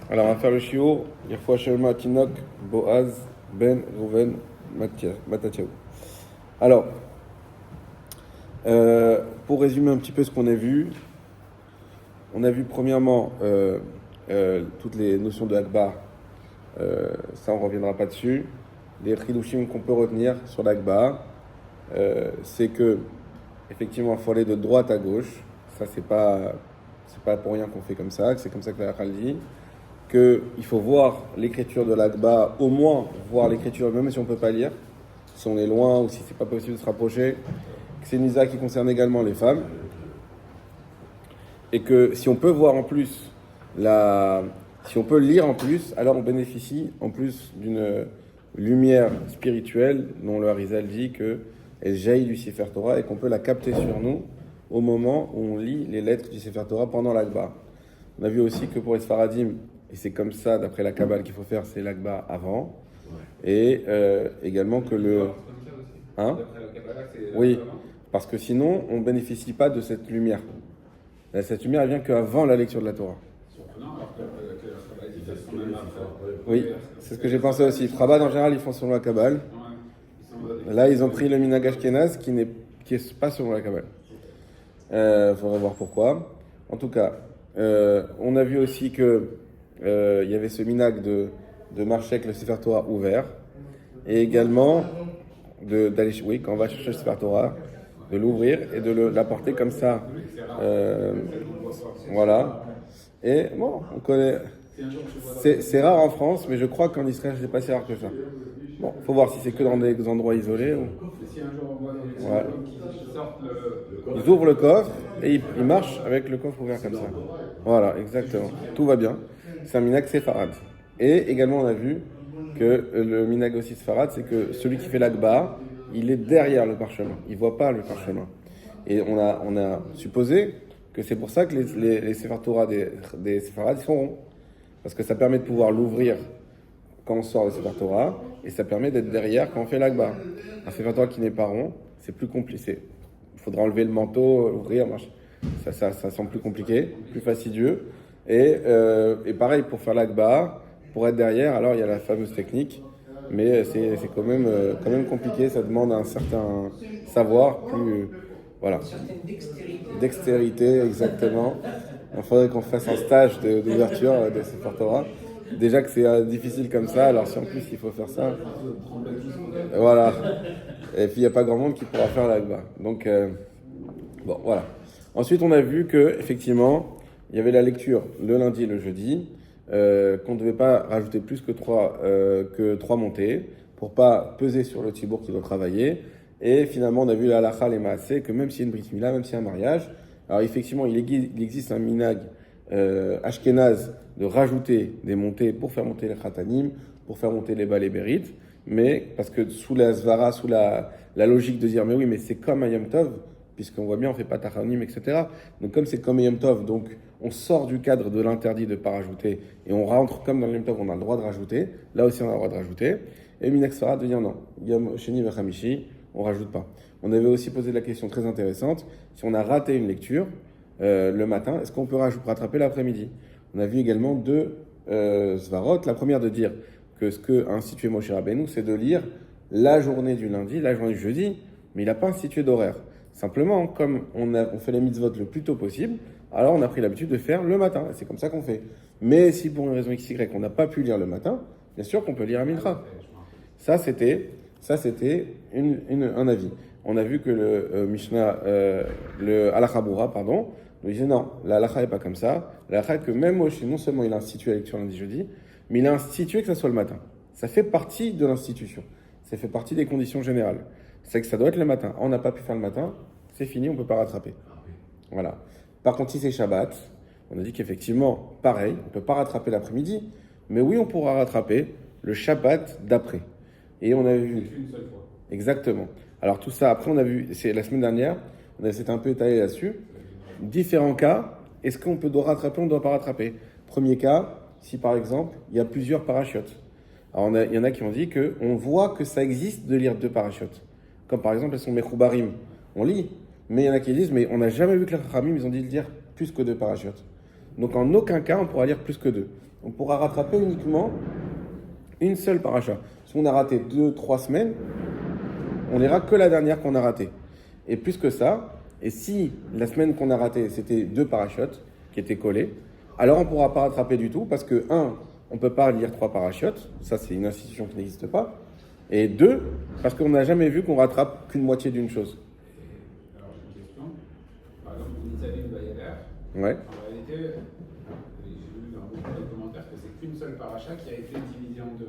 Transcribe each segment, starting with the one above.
Alors, on va faire le shiur. Yafua Shema Tinok, Boaz, Ben, Rouven, Matatiaou. Alors, pour résumer un petit peu ce qu'on a vu, on a vu premièrement toutes les notions de Akbar. Ça, on ne reviendra pas dessus. Les chidushim qu'on peut retenir sur l'Akbar, c'est que, effectivement, il faut aller de droite à gauche. Ça, c'est pas pour rien qu'on fait comme ça, que c'est comme ça que la Halakha dit. Qu'il faut voir l'écriture de l'Akba, au moins voir l'écriture, même si on ne peut pas lire, si on est loin ou si c'est pas possible de se rapprocher, que c'est une Isa qui concerne également les femmes, et que si on peut voir en plus, si on peut lire en plus, alors on bénéficie en plus d'une lumière spirituelle dont le Harizal dit qu'elle jaillit du Sefer Torah et qu'on peut la capter sur nous au moment où on lit les lettres du Sefer Torah pendant l'Akba. On a vu aussi que pour les Sfaradim, et c'est comme ça, d'après la Kabbale qu'il faut faire, c'est l'Akba avant. Ouais. Et également que le... Hein? Oui, parce que sinon, on ne bénéficie pas de cette lumière. Cette lumière, elle vient qu'avant la lecture de la Torah. Oui, c'est ce que j'ai pensé aussi. Chabad, en général, ils font selon la Kabbale. Là, ils ont pris le Minhag Ashkenaz qui n'est pas selon la Kabbale. Il faudra voir pourquoi. En tout cas, on a vu aussi que il y avait ce minag de marcher avec le Sefer Torah ouvert, et également d'aller, oui, quand on va chercher le Sefer Torah, de l'ouvrir et de l'apporter comme ça. Voilà. Et bon, on connaît. C'est rare en France, mais je crois qu'en Israël, c'est pas si rare que ça. Bon, faut voir si c'est que dans des endroits isolés. Ou... Ouais. Ils ouvrent le coffre et ils marchent avec le coffre ouvert comme ça. Voilà, exactement. Tout va bien. C'est un minag séfarade. Et également, on a vu que le minag aussi séfarade, c'est que celui qui fait l'akbar, il est derrière le parchemin. Il ne voit pas le parchemin. Et on a supposé que c'est pour ça que les Sefer Torah des séfarades, ils sont ronds. Parce que ça permet de pouvoir l'ouvrir quand on sort le Sefer Torah, et ça permet d'être derrière quand on fait l'akbar. Un Sefer Torah qui n'est pas rond, c'est plus compliqué. Il faudra enlever le manteau, ouvrir, ça semble plus compliqué, plus fastidieux. Et pareil, pour faire l'akbar, pour être derrière, alors il y a la fameuse technique, mais c'est quand même compliqué, ça demande un certain savoir, plus... Voilà. Dextérité, exactement. Il faudrait qu'on fasse un stage d'ouverture de Sefer Torah. Déjà que c'est difficile comme ça, alors si en plus il faut faire ça... Voilà. Et puis il n'y a pas grand monde qui pourra faire l'akbar. Donc, bon, voilà. Ensuite, on a vu que effectivement, il y avait la lecture le lundi et le jeudi, qu'on ne devait pas rajouter plus que trois montées pour pas peser sur le tibour qui doit travailler. Et finalement, on a vu la halakha les maaseh, que même s'il y a une brit mila, même s'il y a un mariage, alors effectivement, il existe un minag ashkenaz de rajouter des montées pour faire monter les khatanim, pour faire monter les balais bérites, mais parce que sous la svara, sous la logique de dire mais oui, mais c'est comme un Yom Tov, puisqu'on voit bien, on fait pas tachanim, etc. Donc comme c'est comme un Yom Tov, donc on sort du cadre de l'interdit de ne pas rajouter, et on rentre comme dans le Yom Tov, on a le droit de rajouter, là aussi on a le droit de rajouter, et Minag Sfara de dire non, Yom Sheni Vechamishi, on rajoute pas. On avait aussi posé la question très intéressante, si on a raté une lecture le matin, est-ce qu'on peut rattraper l'après-midi? On a vu également deux svarot, la première de dire que ce que a institué Moshe Rabbeinu, c'est de lire la journée du lundi, la journée du jeudi, mais il n'a pas institué d'horaire. Simplement, comme on fait les mitzvot le plus tôt possible, alors on a pris l'habitude de faire le matin, et c'est comme ça qu'on fait. Mais si pour une raison XY, on n'a pas pu lire le matin, bien sûr qu'on peut lire à Mincha. Ça, c'était un avis. On a vu que le Mishnah, le Halakha Boura, pardon, nous disait non, la halakha n'est pas comme ça. La halakha est que même Moshe, non seulement il a institué la lecture lundi jeudi, mais il a institué que ça soit le matin. Ça fait partie de l'institution. Ça fait partie des conditions générales. C'est que ça doit être le matin. On n'a pas pu faire le matin, c'est fini, on ne peut pas rattraper. Voilà. Par contre, si c'est Shabbat, on a dit qu'effectivement, pareil, on ne peut pas rattraper l'après-midi, mais oui, on pourra rattraper le Shabbat d'après. Et on a vu... Une seule fois. Exactement. Alors tout ça, après on a vu, c'est la semaine dernière, on s'était un peu étalé là-dessus. Différents cas, est-ce qu'on doit rattraper ou on ne doit pas rattraper? Premier cas, si par exemple, il y a plusieurs parachutes. Alors il y en a qui ont dit qu'on voit que ça existe de lire deux parachutes. Comme par exemple, elles sont mechoubarim. On lit, mais il y en a qui disent, mais on n'a jamais vu que les Chachamim, ils ont dit de lire plus que deux parachutes. Donc en aucun cas, on pourra lire plus que 2. On pourra rattraper uniquement une seule paracha. Si on a raté 2-3 semaines, on lira que la dernière qu'on a ratée. Et plus que ça, et si la semaine qu'on a ratée, c'était 2 parachutes qui étaient collés, alors on ne pourra pas rattraper du tout, parce que, on ne peut pas lire 3 parachutes, ça c'est une institution qui n'existe pas, et 2, parce qu'on n'a jamais vu qu'on rattrape qu'une moitié d'une chose. Alors j'ai une question. Par exemple, vous dites Salim Bayeler. Ouais. En réalité, j'ai lu dans beaucoup de commentaires que c'est qu'une seule paracha qui a été divisée en 2.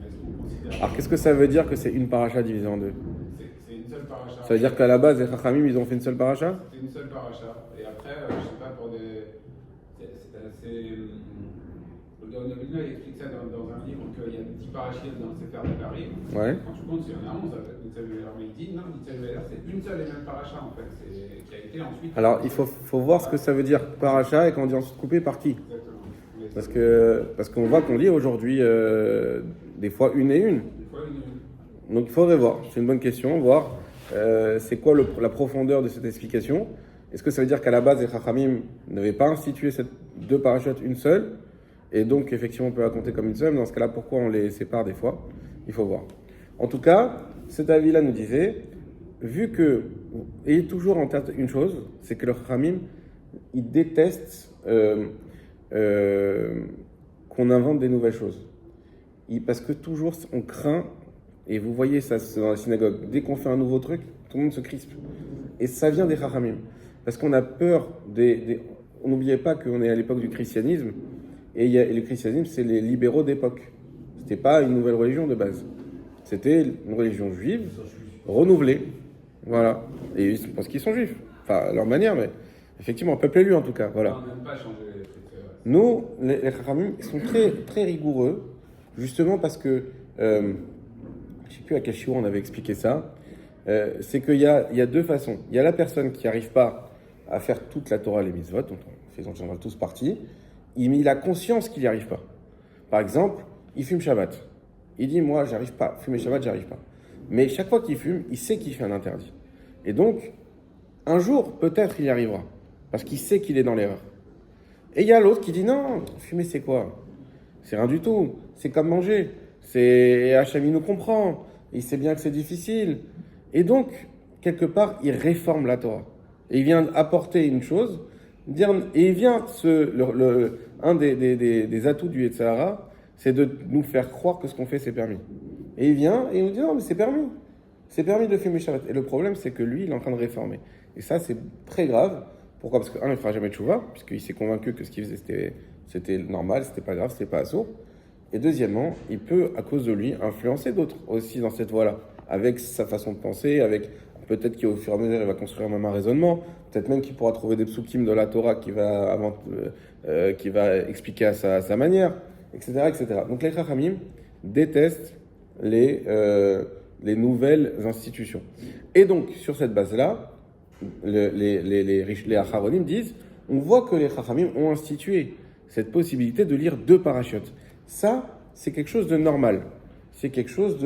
Est-ce que vous considérez... Alors qu'est-ce que ça veut dire que c'est une paracha divisée en 2? C'est une seule paracha. Ça veut dire qu'à la base, les Chachamim, ils ont fait une seule paracha? C'est une seule paracha. Et après, je sais pas, pour des... Le Gaon de Vilna, il explique ça dans un livre qu'il y a 10 parachites dans le Sefer de Paris. Ouais. Quand tu comptes, il y en a 11 avec Nitzel Veler. Mais il dit non, Nitzel Veler, c'est une seule et même paracha en fait, qui a été ensuite. Alors il faut voir ce que ça veut dire paracha et quand on dit ensuite coupé par qui. Exactement. Parce qu'on voit qu'on lit aujourd'hui des fois une et une. Des fois, une... Donc il faudrait voir. C'est une bonne question, voir c'est quoi la profondeur de cette explication. Est-ce que ça veut dire qu'à la base, les Chachamim n'avaient pas institué cette 2 parachutes, une seule, et donc effectivement on peut la compter comme une seule, mais dans ce cas-là, pourquoi on les sépare des fois? Il faut voir. En tout cas, cet avis-là nous disait, vu que, ayez toujours en tête une chose, c'est que le Chachamim, ils détestent qu'on invente des nouvelles choses. Parce que toujours on craint, et vous voyez ça dans la synagogue, dès qu'on fait un nouveau truc, tout le monde se crispe. Et ça vient des Chachamim. Parce qu'on a peur on n'oubliait pas qu'on est à l'époque du christianisme, et le christianisme, c'est les libéraux d'époque. C'était pas une nouvelle religion de base. C'était une religion juive, renouvelée. Voilà. Et parce qu'ils sont juifs. Enfin, à leur manière, mais effectivement, peuple élu en tout cas. Voilà. On n'aime pas changer les trucs. Nous, les Chachamim, ils sont très, très rigoureux, justement parce que, je ne sais plus à quel chiot on avait expliqué ça, c'est qu'il y a 2 façons. Il y a la personne qui n'arrive pas à faire toute la Torah, les mitzvot, dont on fait en général tous partie, il a conscience qu'il n'y arrive pas. Par exemple, il fume Shabbat. Il dit, moi, j'arrive pas, fumer Shabbat, j'arrive pas. Mais chaque fois qu'il fume, il sait qu'il fait un interdit. Et donc, un jour, peut-être, il y arrivera. Parce qu'il sait qu'il est dans l'erreur. Et il y a l'autre qui dit, non, fumer, c'est quoi? C'est rien du tout. C'est comme manger. Hachem, il nous comprend. Il sait bien que c'est difficile. Et donc, quelque part, il réforme la Torah. Et il vient apporter une chose, et il vient, un des atouts du Yetzer Hara, c'est de nous faire croire que ce qu'on fait, c'est permis. Et il vient, et il nous dit, non, mais c'est permis. C'est permis de fumer Shabbat. Et le problème, c'est que lui, il est en train de réformer. Et ça, c'est très grave. Pourquoi? Parce il ne fera jamais de tchouva, puisqu'il s'est convaincu que ce qu'il faisait, c'était normal, c'était pas grave, c'était pas assourd. Et deuxièmement, il peut, à cause de lui, influencer d'autres aussi dans cette voie-là, avec sa façon de penser, avec peut-être qu'au fur et à mesure, il va construire même un raisonnement, peut-être même qu'il pourra trouver des psukim de la Torah qui va expliquer à sa manière, etc., etc. Donc les Chachamim détestent les nouvelles institutions. Et donc, sur cette base-là, les Acharonim disent, on voit que les Chachamim ont institué cette possibilité de lire 2 parachutes. Ça, c'est quelque chose de normal. C'est quelque chose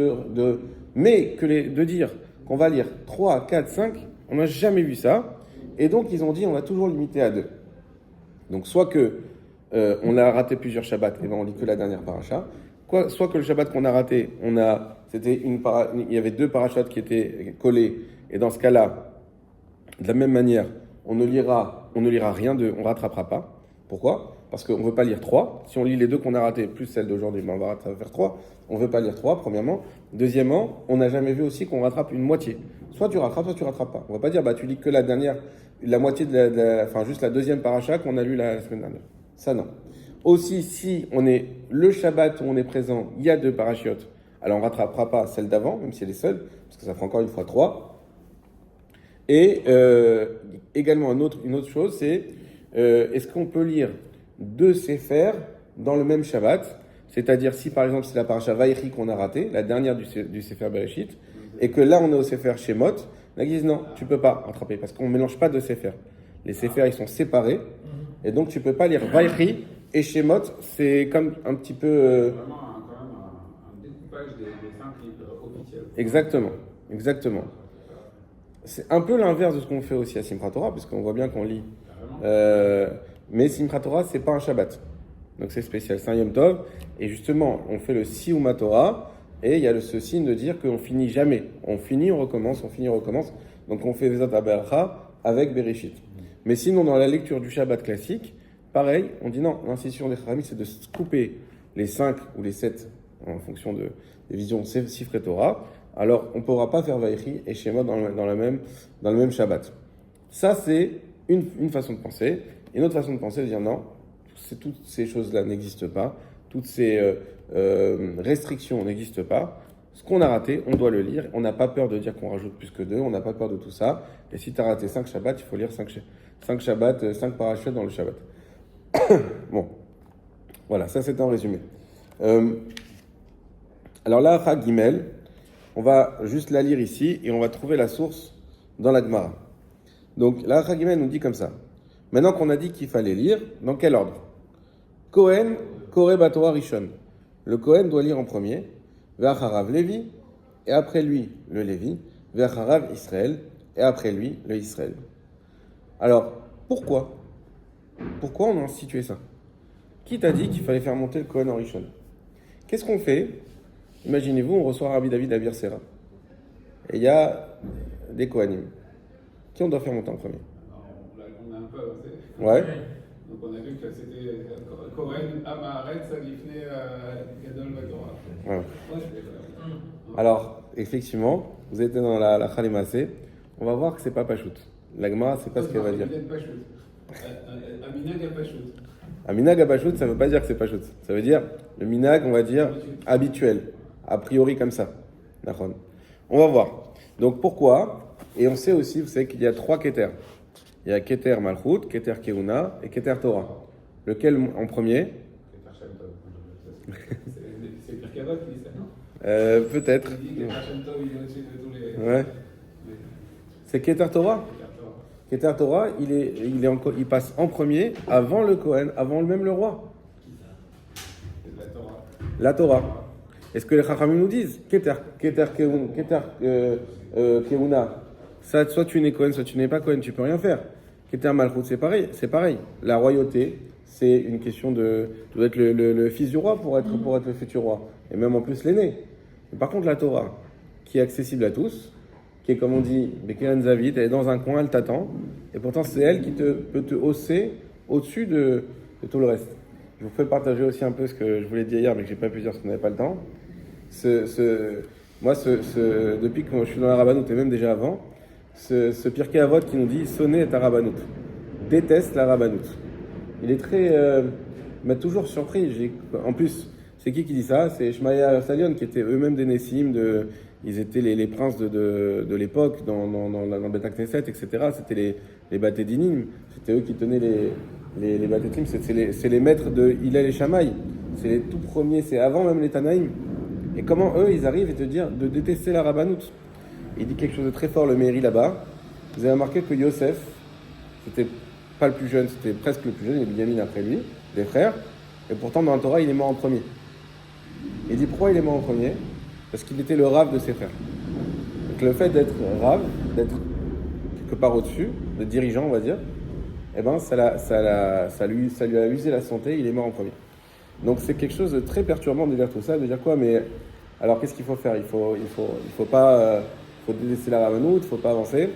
mais de dire qu'on va lire 3, 4, 5, on n'a jamais vu ça. Et donc, ils ont dit, on va toujours limiter à 2. Donc, soit que on a raté plusieurs Shabbats, et ben on lit que la dernière paracha. Soit que le Shabbat qu'on a raté, il y avait 2 parachutes qui étaient collés. Et dans ce cas-là, de la même manière, on ne lira rien on ne rattrapera pas. Pourquoi? Parce qu'on ne veut pas lire 3. Si on lit les 2 qu'on a ratés, plus celle d'aujourd'hui, on va faire 3. On ne veut pas lire 3, premièrement. Deuxièmement, on n'a jamais vu aussi qu'on rattrape une moitié. Soit tu rattrapes, soit tu ne rattrapes pas. On ne va pas dire, tu lis que la dernière, la moitié juste la deuxième paracha qu'on a lu la semaine dernière. Ça, non. Aussi, si on est le Shabbat où on est présent, il y a 2 parachutes, alors on ne rattrapera pas celle d'avant, même si elle est seule, parce que ça fera encore une fois 3. Et également, une autre chose, c'est est-ce qu'on peut lire 2 Sefer dans le même Shabbat? C'est-à-dire, si par exemple c'est la paracha Vaïchi qu'on a ratée, la dernière du Sefer Bereshit, et que là on est au Sefer Shemot, là ils disent non, tu ne peux pas rattraper, parce qu'on ne mélange pas de Sefer. Les Sefer, ils sont séparés, et donc tu ne peux pas lire Vaïchi et Shemot, c'est comme un petit peu... Vraiment quand même un découpage des 5 livres officiels. Exactement. C'est un peu l'inverse de ce qu'on fait aussi à Simchat Torah, parce qu'on voit bien qu'on lit. Mais Simchat Torah, c'est pas un Shabbat. Donc c'est spécial, c'est un Yom Tov. Et justement, on fait le Siyum Torah. Et il y a ce signe de dire qu'on finit jamais. On finit, on recommence, on finit, on recommence. Donc on fait Vezat Abercha avec Bereshit. Mais sinon, dans la lecture du Shabbat classique, pareil, on dit non, l'institution des Chachamim, c'est de couper les 5 ou les 7, en fonction des visions Sifrei Torah. Alors, on ne pourra pas faire Vaïchi et Shema dans le même Shabbat. Ça, c'est une façon de penser. Et une autre façon de penser, c'est de dire non, toutes ces choses-là n'existent pas. Toutes ces restrictions n'existent pas. Ce qu'on a raté, on doit le lire. On n'a pas peur de dire qu'on rajoute plus que 2. On n'a pas peur de tout ça. Et si tu as raté 5 Shabbats, il faut lire 5 Shabbats, 5 parachutes dans le Shabbat. Bon. Voilà, ça c'était en résumé. Alors là, Chag Gimel, on va juste la lire ici et on va trouver la source dans la Gemara. Donc là, Chag Gimel nous dit comme ça. Maintenant qu'on a dit qu'il fallait lire, dans quel ordre? Kohen, Koreh Batorah Rishon. Le Kohen doit lire en premier. Ve'acharav Lévi, et après lui, le Lévi. Ve'acharav Israël, et après lui, le Israël. Alors, pourquoi on a institué ça? Qui t'a dit qu'il fallait faire monter le Kohen en Rishon? Qu'est-ce qu'on fait? Imaginez-vous, on reçoit Rabbi David à Beersera. Et il y a des Kohanim. Qui on doit faire monter en premier? On a un peu avancé. Ouais. Donc on a vu que c'était Kohen, Amaharet, Salifne, Gadol, Batorah. Ouais. Alors, effectivement, vous êtes dans la Khalimasé. On va voir que c'est pas Pachout. La Gemara, c'est pas ce qu'elle va dire. Aminag Pachout. Aminag à Pachout, ça veut pas dire que c'est Pachout. Ça veut dire le minag, on va dire, habituel. A priori comme ça. D'accord. On va voir. Donc pourquoi? Et on sait aussi, vous savez qu'il y a 3 Keter. Il y a Keter Malchut, Keter Keuna et Keter Torah. Lequel en premier? C'est Pirkei Avot qui dit ça, non? Peut-être. Il dit que Keter Tov, il est au-dessus de tous les... Ouais. C'est Keter Torah. Keter Torah, il passe en premier, avant le Kohen, avant même le roi. La Torah. La Torah. Est-ce que les Chachamim nous disent Keter Keuna, ça, soit tu n'es Kohen, soit tu n'es pas Kohen, tu peux rien faire. Keter Malchut, c'est pareil. La royauté, c'est une question de doit être le fils du roi pour être le futur roi, et même en plus l'aîné. Mais par contre, la Torah, qui est accessible à tous, qui est comme on dit, Bekeren Zavit, elle est dans un coin, elle t'attend, et pourtant c'est elle qui peut te hausser au-dessus de tout le reste. Je vous fais partager aussi un peu ce que je voulais dire hier, mais que j'ai pas pu dire parce qu'on n'avait pas le temps. Moi, depuis que je suis dans la Rabbanout, et même déjà avant, ce Pirkei Avot qui nous dit « Sonnez est à Rabbanout », déteste la Rabbanout. Il est très... m'a toujours surpris. En plus, c'est qui dit ça? C'est Shmaya Salion, qui étaient eux-mêmes des Nessim, ils étaient les princes de l'époque dans Beth Knesset, etc. C'était les Baté Dinim. C'était eux qui tenaient les Baté Dinim. C'est les maîtres de Hillel et Shammai. C'est les tout premiers, c'est avant même les Tanaïm. Et comment eux, ils arrivent à te dire de détester la Rabbanout? Il dit quelque chose de très fort, le Meiri là-bas. Vous avez remarqué que Yosef, c'était pas le plus jeune, c'était presque le plus jeune, il y a Binyamin après lui, les frères. Et pourtant, dans la Torah, il est mort en premier. Il dit pourquoi il est mort en premier? Parce qu'il était le Rav de ses frères. Donc le fait d'être Rav, d'être quelque part au-dessus, de dirigeant, on va dire, eh ben, ça lui a usé la santé, il est mort en premier. Donc c'est quelque chose de très perturbant de dire tout ça, de dire quoi? Mais alors qu'est-ce qu'il faut faire? Il faut pas, faut délaisser la Rabbanout, il faut pas avancer.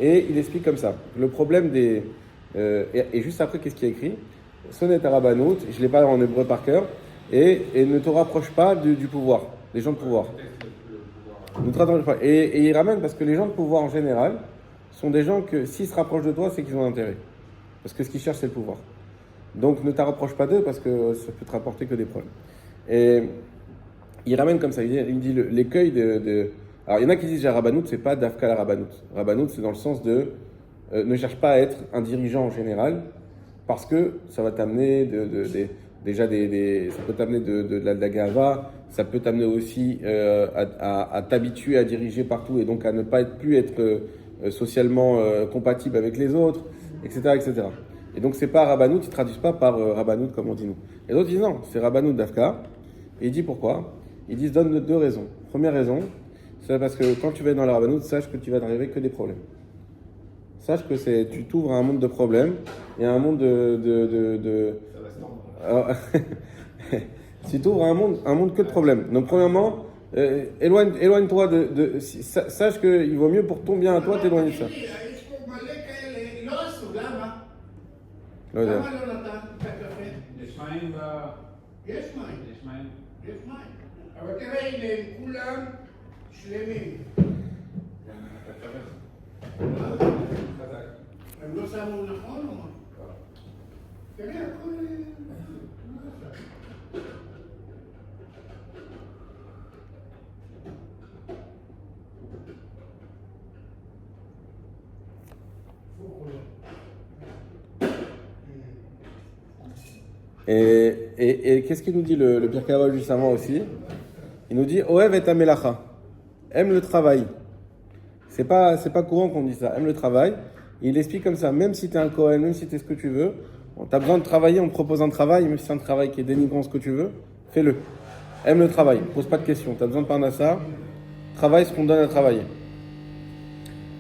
Et il explique comme ça. Le problème et juste après, qu'est-ce qu'il y a écrit? Sonnet à Rabbanout, je l'ai pas en hébreu par cœur, et ne te rapproche pas du pouvoir, des gens de pouvoir. Ne te rapproche pas. Et il ramène parce que les gens de pouvoir en général sont des gens que s'ils se rapprochent de toi, c'est qu'ils ont intérêt. Parce que ce qu'ils cherchent, c'est le pouvoir. Donc ne te rapproche pas d'eux parce que ça peut te rapporter que des problèmes. Et il ramène comme ça, il dit l'écueil de... Alors il y en a qui disent que Rabbanout, c'est pas Dafka la Rabbanout. Rabbanout, c'est dans le sens de ne cherche pas à être un dirigeant en général parce que ça va t'amener déjà ça peut t'amener de la gava, ça peut t'amener aussi à t'habituer à diriger partout et donc à ne pas plus être socialement compatible avec les autres, etc., etc. Et donc c'est pas Rabbanout, ils ne traduisent pas par Rabbanout comme on dit nous. Et d'autres disent non, c'est Rabbanout Dafka. Et il dit pourquoi? Ils disent donne 2 raisons. Première raison, c'est parce que quand tu vas être dans la Rabbanout, sache que tu vas t'arriver que des problèmes. sache que tu t'ouvres à un monde de problèmes et à un monde Ça va se tendre. Alors, tu t'ouvres à un monde que de problèmes. Donc, premièrement, éloigne-toi sache qu'il vaut mieux pour ton bien à toi t'éloigner de ça. לא יודע. למה לא נתן את הקפה? יש מים ב... יש מים. יש מים? יש מים. אבל תראה, הנה, הם כולם שלמים. אתה צריך. חזק. הם לא שמו נכון או מה? תראה, הכל... Et qu'est-ce qu'il nous dit le Pirkei Avot juste avant aussi? Il nous dit Ohev et amelacha. Aime le travail. C'est pas courant qu'on dise ça. Aime le travail. Il explique comme ça, même si tu es un Kohen, même si tu es ce que tu veux, tu as besoin de travailler, on te propose un travail, même si c'est un travail qui est dénigrant ce que tu veux, fais-le. Aime le travail, pose pas de questions. Tu as besoin de parnassa, travaille ce qu'on te donne à travailler.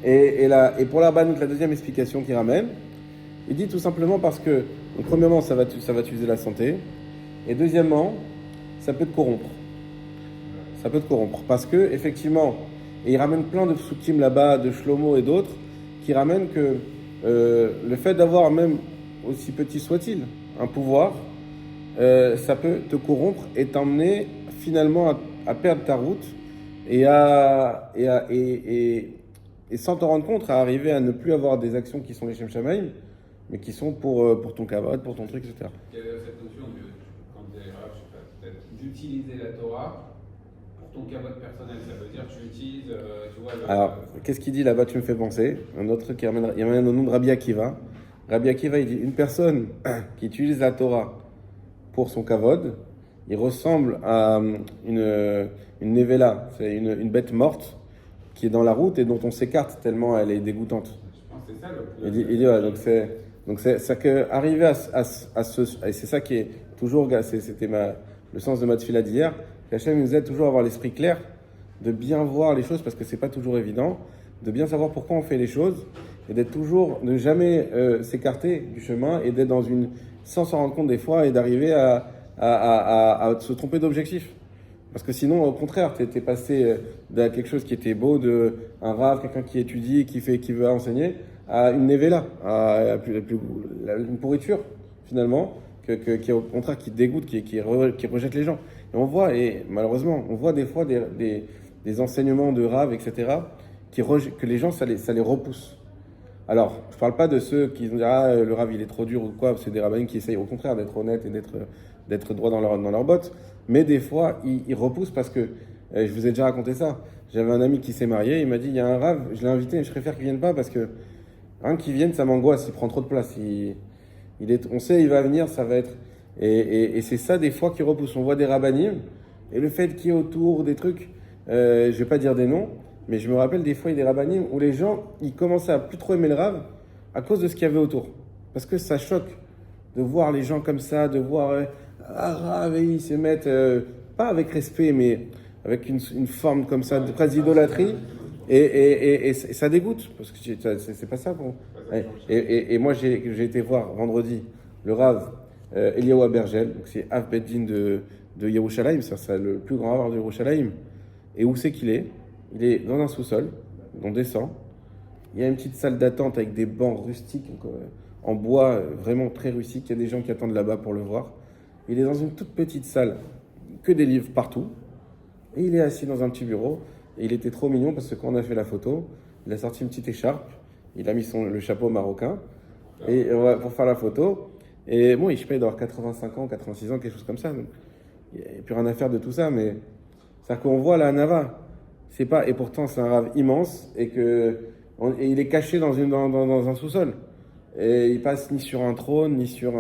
Et pour la Banout, la deuxième explication qu'il ramène, il dit tout simplement parce que, donc, premièrement, ça va t'user la santé, et deuxièmement, ça peut te corrompre. Ça peut te corrompre. Parce que, effectivement, et il ramène plein de psukim là-bas, de Shlomo et d'autres, qui ramènent que le fait d'avoir, même aussi petit soit-il, un pouvoir, ça peut te corrompre et t'emmener finalement à perdre ta route et sans te rendre compte, à arriver à ne plus avoir des actions qui sont les Shem Shamaim, mais qui sont pour ton kavod, pour ton truc, etc. Quelle est cette notion quand tu es arabe, je sais pas, peut-être d'utiliser la Torah pour ton kavod personnel, ça veut dire que tu utilises, tu vois... Alors, qu'est-ce qu'il dit là-bas, tu me fais penser? Un autre qui ramène au nom de Rabbi Akiva. Rabbi Akiva, il dit, une personne qui utilise la Torah pour son kavod, il ressemble à une nevela, c'est une bête morte qui est dans la route et dont on s'écarte tellement elle est dégoûtante. Je pense que c'est ça le plus... Il dit ouais, donc c'est que arriver à ce, et c'est ça qui est toujours, c'était le sens de ma tefila d'hier, qu'Hachem nous aide toujours à avoir l'esprit clair, de bien voir les choses parce que c'est pas toujours évident, de bien savoir pourquoi on fait les choses et d'être toujours, de jamais s'écarter du chemin et d'être sans s'en rendre compte des fois et d'arriver à se tromper d'objectif. Parce que sinon, au contraire, t'es passé de quelque chose qui était beau, de un rave, quelqu'un qui étudie, qui veut enseigner, à une nevela, à une pourriture, finalement, qui au contraire, qui dégoûte, qui rejette les gens. Et on voit, et malheureusement, on voit des fois des enseignements de rave, etc., que les gens, ça les repousse. Alors, je ne parle pas de ceux qui disent le rave il est trop dur ou quoi, c'est des rabbins qui essayent au contraire d'être honnêtes et d'être droits dans leurs bottes, mais des fois ils repoussent parce que, je vous ai déjà raconté ça, j'avais un ami qui s'est marié, il m'a dit il y a un rave, je l'ai invité, je préfère qu'il vienne pas parce que rien qu'il vienne ça m'angoisse, il prend trop de place, on sait il va venir, ça va être, et c'est ça des fois qui repousse, on voit des rabbanim, et le fait qu'il y ait autour des trucs, je vais pas dire des noms, mais je me rappelle des fois, il y a des rabbanim où les gens, ils commençaient à plus trop aimer le rave à cause de ce qu'il y avait autour. Parce que ça choque de voir les gens comme ça, de voir rave et ils se mettent, pas avec respect, mais avec une forme comme ça, de presque d'idolâtrie. Et ça dégoûte, parce que c'est pas ça. Bon. Et moi, j'ai été voir vendredi le rave Eliyahu Abergel, donc c'est Av Beddin de Yerushalayim, c'est le plus grand rave de Yerushalayim. Et où c'est qu'il est? Il est dans un sous-sol, on descend. Il y a une petite salle d'attente avec des bancs rustiques, en bois, vraiment très rustique. Il y a des gens qui attendent là-bas pour le voir. Il est dans une toute petite salle, que des livres partout. Et il est assis dans un petit bureau. Et il était trop mignon parce que quand on a fait la photo, il a sorti une petite écharpe. Il a mis le chapeau marocain pour faire la photo. Et bon, je paye d'avoir 85 ans, 86 ans, quelque chose comme ça. Donc, il n'y a plus rien à faire de tout ça. Mais c'est-à-dire qu'on voit la Nava. C'est pas, et pourtant c'est un rave immense et il est caché dans un sous-sol et il passe ni sur un trône ni sur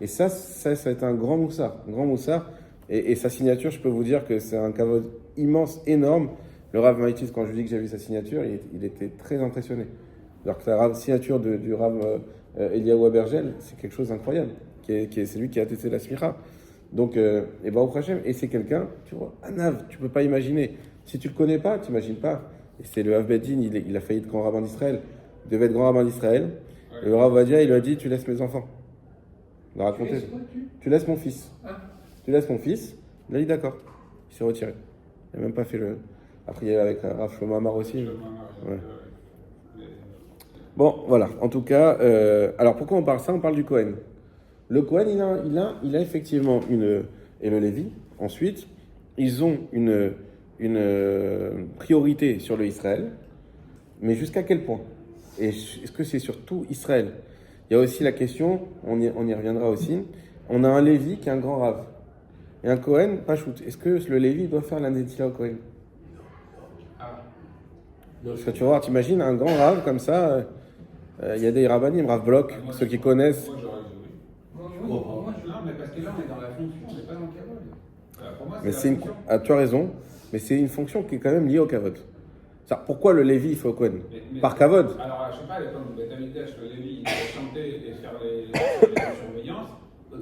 et ça a été un grand moussard et sa signature, je peux vous dire que c'est un kavod immense, énorme. Le Rav Maïtis, quand je lui dis que j'ai vu sa signature, il était très impressionné. Alors que la signature du Rav Eliyahu Abergel, c'est quelque chose d'incroyable, c'est lui qui a attesté la smicha. Donc, et au Hachem, et c'est quelqu'un, tu vois, un Av, tu peux pas imaginer. Si tu le connais pas, tu imagines pas. Et c'est le Hav Beddin, il a failli être grand rabbin d'Israël. Il devait être grand rabbin d'Israël. Et le Rav Ovadia, il lui a dit, tu laisses mes enfants. Il a raconté. Tu laisses mon fils. Tu laisses mon fils. Il a dit d'accord. Il s'est retiré. Il n'a même pas fait le... Après, il y a avec Rav Shlomo Amar aussi. Ouais. Bon, voilà. En tout cas, alors pourquoi on parle ça? On parle du Kohen. Le Kohen, il a effectivement une... Et le Lévi, ensuite, ils ont une priorité sur le Israël. Mais jusqu'à quel point? Et est-ce que c'est surtout Israël? Il y a aussi la question, on y reviendra aussi, on a un Lévi qui est un grand rave. Et un Kohen, pas shoot. Est-ce que le Lévi doit faire l'Anetila au Kohen? Parce que tu vas voir, t'imagines un grand rave comme ça, il y a des rabbanim, Rav Bloch, ceux qui connaissent. Moi, j'aurais dit oui. Moi, non, mais parce que là, on est dans la fonction, on n'est pas dans le kavod. Pour moi, Mais c'est la fonction. tu as raison, mais c'est une fonction qui est quand même liée au kavod. Pourquoi le Lévi il fait au Kohen? Par kavod. Alors, je sais pas, à l'époque de Betamidash, le Lévi, il doit chanter et faire les surveillances.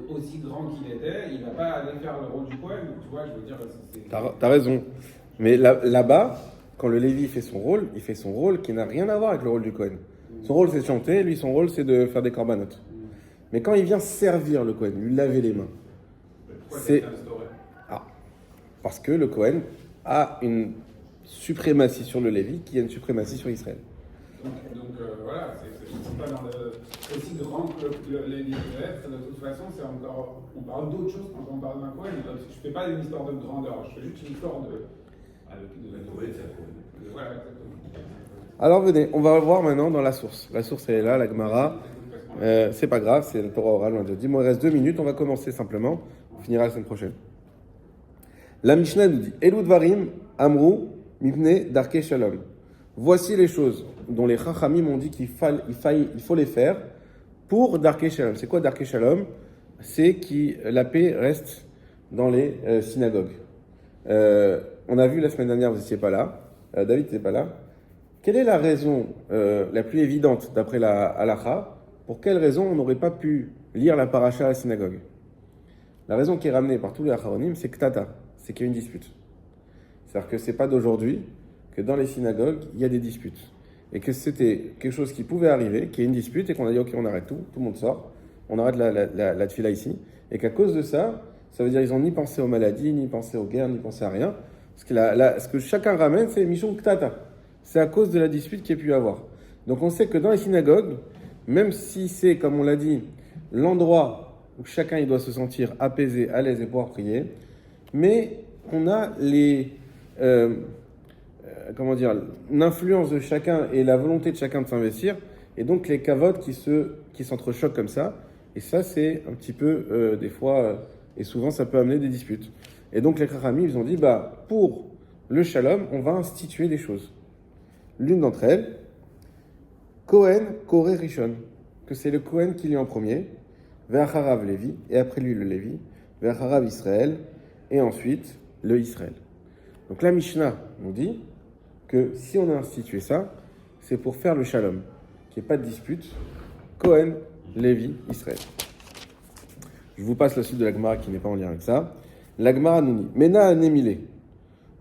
Aussi grand qu'il était, il ne va pas aller faire le rôle du Kohen. Tu vois, je veux dire, T'as raison. Mais là-bas, quand le Lévi fait son rôle, il fait son rôle qui n'a rien à voir avec le rôle du Kohen. Son rôle, c'est de chanter, lui, son rôle, c'est de faire des corbanotes. Mais quand il vient servir le Kohen, lui laver les mains, pourquoi c'est... instauré? Parce que le Kohen a une suprématie sur le Lévi qui a une suprématie sur Israël. Donc voilà, c'est pas dans le, aussi grand que les Lévi peut être. De toute façon, c'est encore, on parle d'autre chose quand on parle d'un Kohen. Je fais pas une histoire de grandeur, je fais juste une histoire de voilà, exactement. Alors venez, on va voir maintenant dans la source. La source elle est là, la Gemara. C'est pas grave, c'est le Torah oral, loin de dire. Il me reste 2 minutes, on va commencer simplement. On finira la semaine prochaine. La Mishnah nous dit Elou Dvarim, Amrou, Mipne, Darke Shalom. Voici les choses dont les Chachamim ont dit qu'il faut les faire pour Darke Shalom. C'est quoi Darke Shalom? C'est que la paix reste dans les synagogues. On a vu la semaine dernière, vous n'étiez pas là. David n'était pas là. Quelle est la raison la plus évidente d'après la halakha? Pour quelle raison on n'aurait pas pu lire la paracha à la synagogue? La raison qui est ramenée par tous les acharonim, c'est ktata, c'est qu'il y a une dispute. C'est-à-dire que c'est pas d'aujourd'hui que dans les synagogues, il y a des disputes. Et que c'était quelque chose qui pouvait arriver, qu'il y ait une dispute et qu'on a dit ok, on arrête tout le monde sort, on arrête la tefila ici. Et qu'à cause de ça, ça veut dire qu'ils n'ont ni pensé aux maladies, ni pensé aux guerres, ni pensé à rien. Parce que ce que chacun ramène, c'est Mishum Ktata. C'est à cause de la dispute qu'il y a pu y avoir. Donc on sait que dans les synagogues, même si c'est, comme on l'a dit, l'endroit où chacun il doit se sentir apaisé, à l'aise et pouvoir prier, mais on a l'influence de chacun et la volonté de chacun de s'investir, et donc les kavod qui s'entrechoquent comme ça, et ça c'est un petit peu, des fois, et souvent ça peut amener des disputes. Et donc les Chachamim, ils ont dit, pour le shalom, on va instituer des choses. L'une d'entre elles, Kohen Koré Rishon, que c'est le Kohen qui lit en premier, Ve'acharav Lévi, et après lui le Lévi, Ve'acharav Israël, et ensuite le Israël. Donc la Mishnah nous dit que si on a institué ça, c'est pour faire le shalom, qu'il n'y ait pas de dispute, Kohen, Lévi, Israël. Je vous passe la suite de la Gemara qui n'est pas en lien avec ça. La Gemara nous dit, Mena Nemile,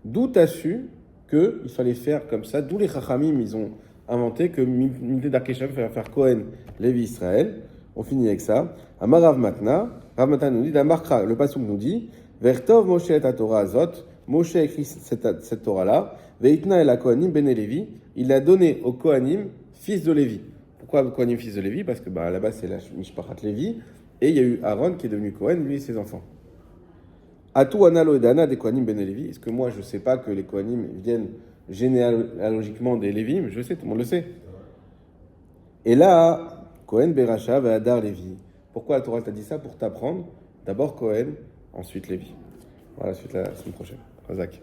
d'où t'as su qu'il fallait faire comme ça, d'où les Chachamim, ils ont inventé que Mimte Darkeshem fallait faire Kohen, Lévi, Israël. On finit avec ça. Amarav Matna, Rav Matna nous dit, la Markra, le Pasuk nous dit, Vertov Moshe et Torah Azot, Moshe a écrit cette Torah-là, Veitna et la Kohanim ben Lévi, il a donné au Kohanim, fils de Lévi. Pourquoi Kohanim, fils de Lévi? Parce que là-bas c'est la Mishpachat Lévi, et il y a eu Aaron qui est devenu Kohen, lui et ses enfants. Atou Analo et Dana des Kohanim ben Lévi. Est-ce que moi je ne sais pas que les Kohanim viennent généalogiquement des Lévi? Mais je le sais, tout le monde le sait. Et là, Kohen Beracha va Adar Lévi. Pourquoi la Torah t'a dit ça? Pour t'apprendre d'abord Kohen, ensuite Lévi. Voilà, suite la semaine prochaine. Razak.